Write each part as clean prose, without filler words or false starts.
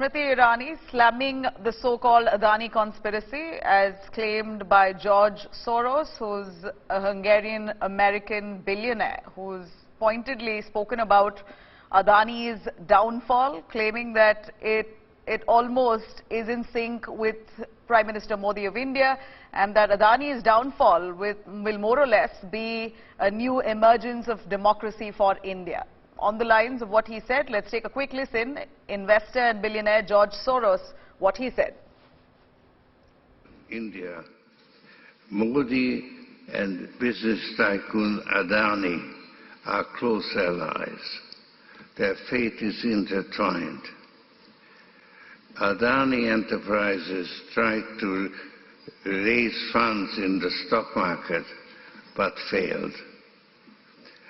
Smriti Irani slamming the so-called Adani conspiracy as claimed by George Soros, who's a Hungarian-American billionaire who's pointedly spoken about Adani's downfall, claiming that it almost is in sync with Prime Minister Modi of India, and that Adani's downfall will more or less be a new emergence of democracy for India. On the lines of what he said, let's take a quick listen. Investor and billionaire George Soros, what he said. India, Modi and business tycoon Adani are close allies. Their fate is intertwined. Adani Enterprises tried to raise funds in the stock market but failed.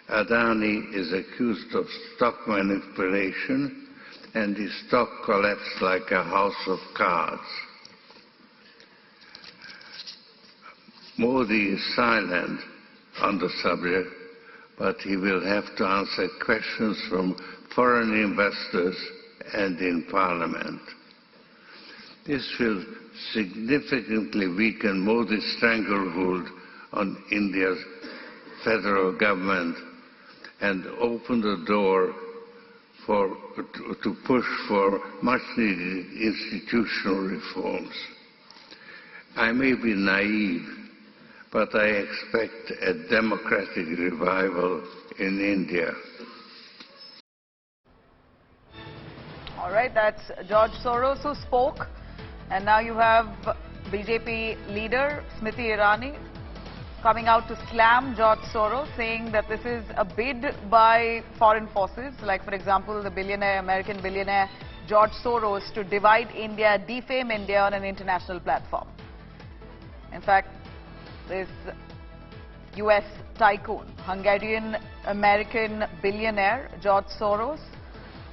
Adani is accused of stock manipulation, and his stock collapsed like a house of cards. Modi is silent on the subject, but he will have to answer questions from foreign investors and in Parliament. This will significantly weaken Modi's stranglehold on India's federal government and open the door to push for much-needed institutional reforms. I may be naive, but I expect a democratic revival in India. All right, that's George Soros who spoke. And now you have BJP leader Smriti Irani coming out to slam George Soros, saying that this is a bid by foreign forces, like, for example, the American billionaire George Soros, to divide India, defame India on an international platform. In fact, this US tycoon, Hungarian-American billionaire George Soros,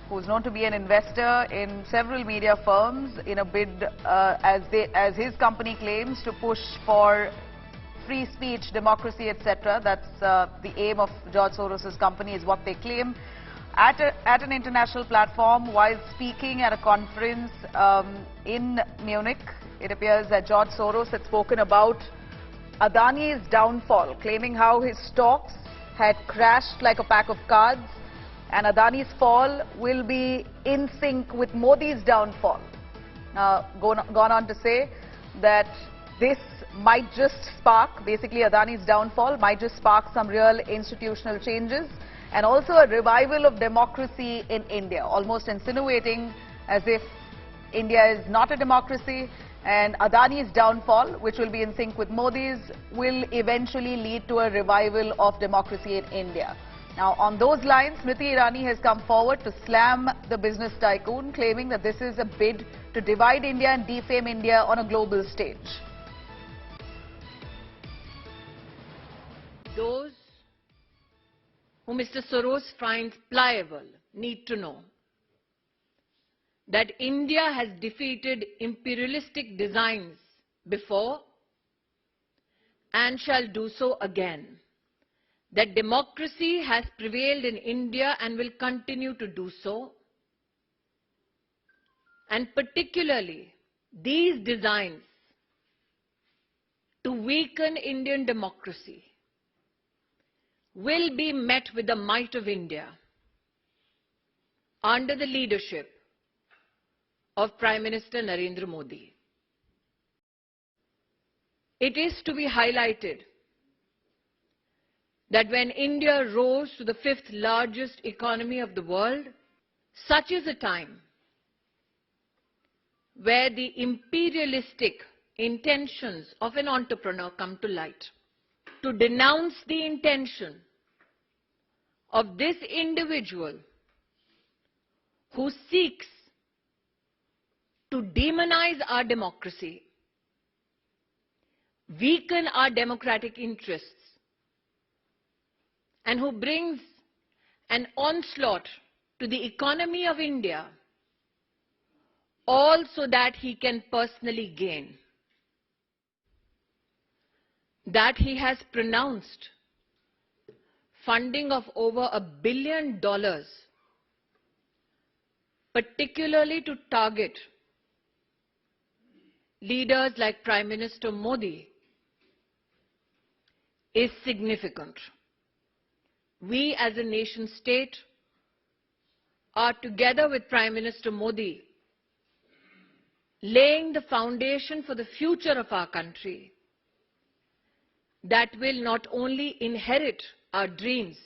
who's known to be an investor in several media firms in a bid, as his company claims, to push for free speech, democracy, etc. That's the aim of George Soros' company, is what they claim. At an international platform, while speaking at a conference in Munich, it appears that George Soros had spoken about Adani's downfall, claiming how his stocks had crashed like a pack of cards, and Adani's fall will be in sync with Modi's downfall. Gone on to say that this might just spark, basically Adani's downfall might just spark some real institutional changes and also a revival of democracy in India, almost insinuating as if India is not a democracy, and Adani's downfall, which will be in sync with Modi's, will eventually lead to a revival of democracy in India. Now, on those lines, Smriti Irani has come forward to slam the business tycoon, claiming that this is a bid to divide India and defame India on a global stage. Those who Mr. Soros finds pliable need to know that India has defeated imperialistic designs before and shall do so again. That democracy has prevailed in India and will continue to do so. And particularly, these designs to weaken Indian democracy will be met with the might of India under the leadership of Prime Minister Narendra Modi. It is to be highlighted that when India rose to the 5th largest economy of the world, such is a time where the imperialistic intentions of an entrepreneur come to light. To denounce the intention of this individual who seeks to demonize our democracy, weaken our democratic interests, and who brings an onslaught to the economy of India, all so that he can personally gain. That he has pronounced funding of over $1 billion particularly to target leaders like Prime Minister Modi, is significant. We as a nation state are, together with Prime Minister Modi, laying the foundation for the future of our country that will not only inherit our dreams,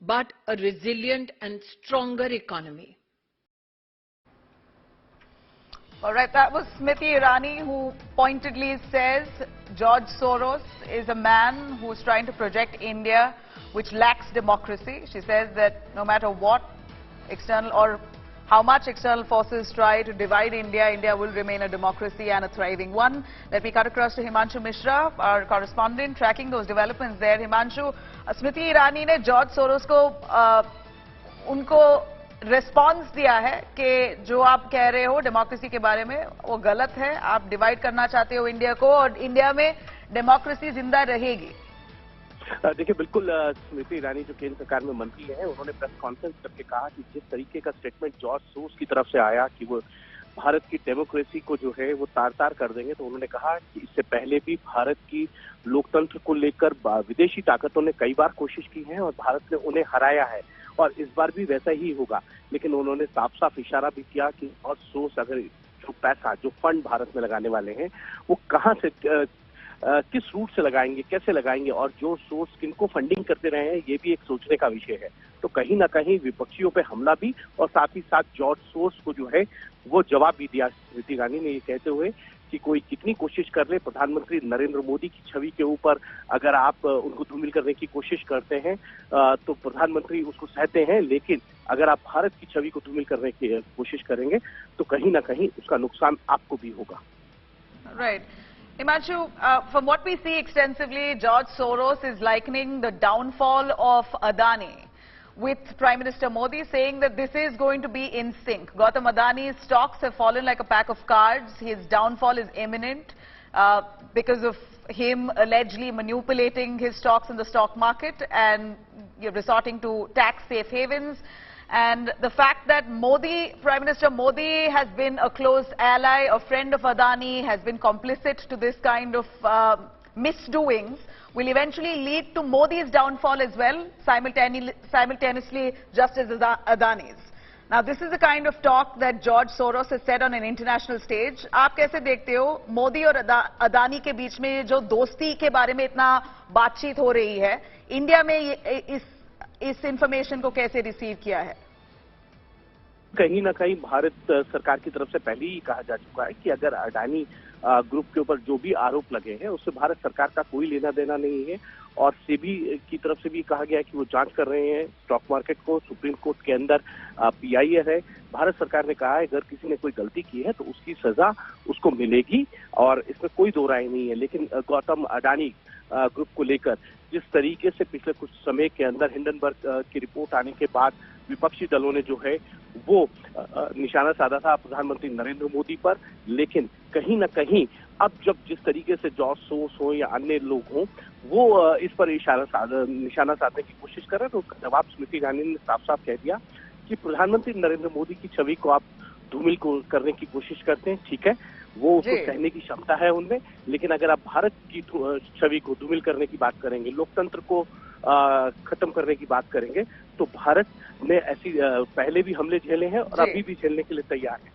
but a resilient and stronger economy. All right, that was Smriti Irani, who pointedly says George Soros is a man who is trying to project India, which lacks democracy. She says that no matter what external or how much external forces try to divide India, India will remain a democracy and a thriving one. Let me cut across to Himanshu Mishra, our correspondent, tracking those developments there. Himanshu, Smriti Irani ने George Soros को उनको response दिया है कि जो आप कह रहे हो डेमोक्रेसी के बारे में वो गलत है, आप डिवाइड करना चाहते हो इंडिया को और इंडिया में डेमोक्रेसी जिंदा रहेगी। देखिए, बिल्कुल स्मृति ईरानी जो केंद्र सरकार में मंत्री हैं, उन्होंने प्रेस कॉन्फ्रेंस करके कहा कि जिस तरीके का स्टेटमेंट जॉर्ज सोरोस की तरफ से आया कि वो भारत की डेमोक्रेसी को जो है वो तार-तार कर देंगे, तो उन्होंने कहा कि इससे पहले भी भारत की लोकतंत्र को लेकर विदेशी ताकतों ने कई बार कोशिश की है और भारत ने उन्हें हराया है और इस बार भी वैसा ही होगा। लेकिन उन्होंने साफ साफ इशारा भी किया कि जॉर्ज सोरोस अगर जो पैसा, जो फंड भारत में लगाने वाले हैं, वो कहाँ से किस रूट से लगाएंगे, कैसे लगाएंगे और जो सोर्स किनको फंडिंग करते रहे हैं, ये भी एक सोचने का विषय है। तो कहीं ना कहीं विपक्षियों पे हमला भी और साथ ही साथ जॉर्ज सोरोस को जो है वो जवाब भी दिया स्मृति ईरानी ने, ये कहते हुए कि कोई कितनी कोशिश कर ले, प्रधानमंत्री नरेंद्र मोदी की छवि के ऊपर अगर आप उनको धूमिल करने की कोशिश करते हैं तो प्रधानमंत्री उसको सहते हैं, लेकिन अगर आप भारत की छवि को धूमिल करने की कोशिश करेंगे तो कहीं ना कहीं उसका नुकसान आपको भी होगा। Right. Himanshu, from what we see extensively, George Soros is likening the downfall of Adani with Prime Minister Modi, saying that this is going to be in sync. Gautam Adani's stocks have fallen like a pack of cards. His downfall is imminent because of him allegedly manipulating his stocks in the stock market and resorting to tax safe havens. And the fact that Modi, Prime Minister Modi has been a close ally, a friend of Adani, has been complicit to this kind of misdoings, will eventually lead to Modi's downfall as well, simultaneously just as Adani's. Now, this is the kind of talk that George Soros has said on an international stage. आप कैसे देखते हो मोदी और अदानी के बीच में जो दोस्ती के बारे में इतना बातचीत हो रही है, इंडिया में इस इंफॉर्मेशन को कैसे रिसीव किया है? कहीं ना कहीं भारत सरकार की तरफ से पहले ही कहा जा चुका है कि अगर अडानी ग्रुप के ऊपर जो भी आरोप लगे हैं उससे भारत सरकार का कोई लेना देना नहीं है और सेबी की तरफ से भी कहा गया है कि वो जांच कर रहे हैं स्टॉक मार्केट को। सुप्रीम कोर्ट के अंदर PIL है। भारत सरकार ने कहा है अगर किसी ने कोई गलती की है तो उसकी सजा उसको मिलेगी और इसमें कोई दो राय नहीं है। लेकिन गौतम अडानी ग्रुप को लेकर जिस तरीके से पिछले कुछ समय के अंदर हिंडनबर्ग की रिपोर्ट आने के बाद विपक्षी दलों ने जो है वो निशाना साधा था प्रधानमंत्री नरेंद्र मोदी पर, लेकिन कहीं ना कहीं अब जब जिस तरीके से जॉर्ज सोरोस हो या अन्य लोग हों वो इस पर निशाना साधने की कोशिश कर रहे हैं, तो उसका जवाब स्मृति ईरानी ने साफ साफ कह दिया कि प्रधानमंत्री नरेंद्र मोदी की छवि को आप धूमिल को करने की कोशिश करते हैं, ठीक है, वो उसको सहने की क्षमता है उनमें, लेकिन अगर आप भारत की छवि को धूमिल करने की बात करेंगे, लोकतंत्र को खत्म करने की बात करेंगे, तो भारत ने ऐसी पहले भी हमले झेले हैं और अभी भी झेलने के लिए तैयार है।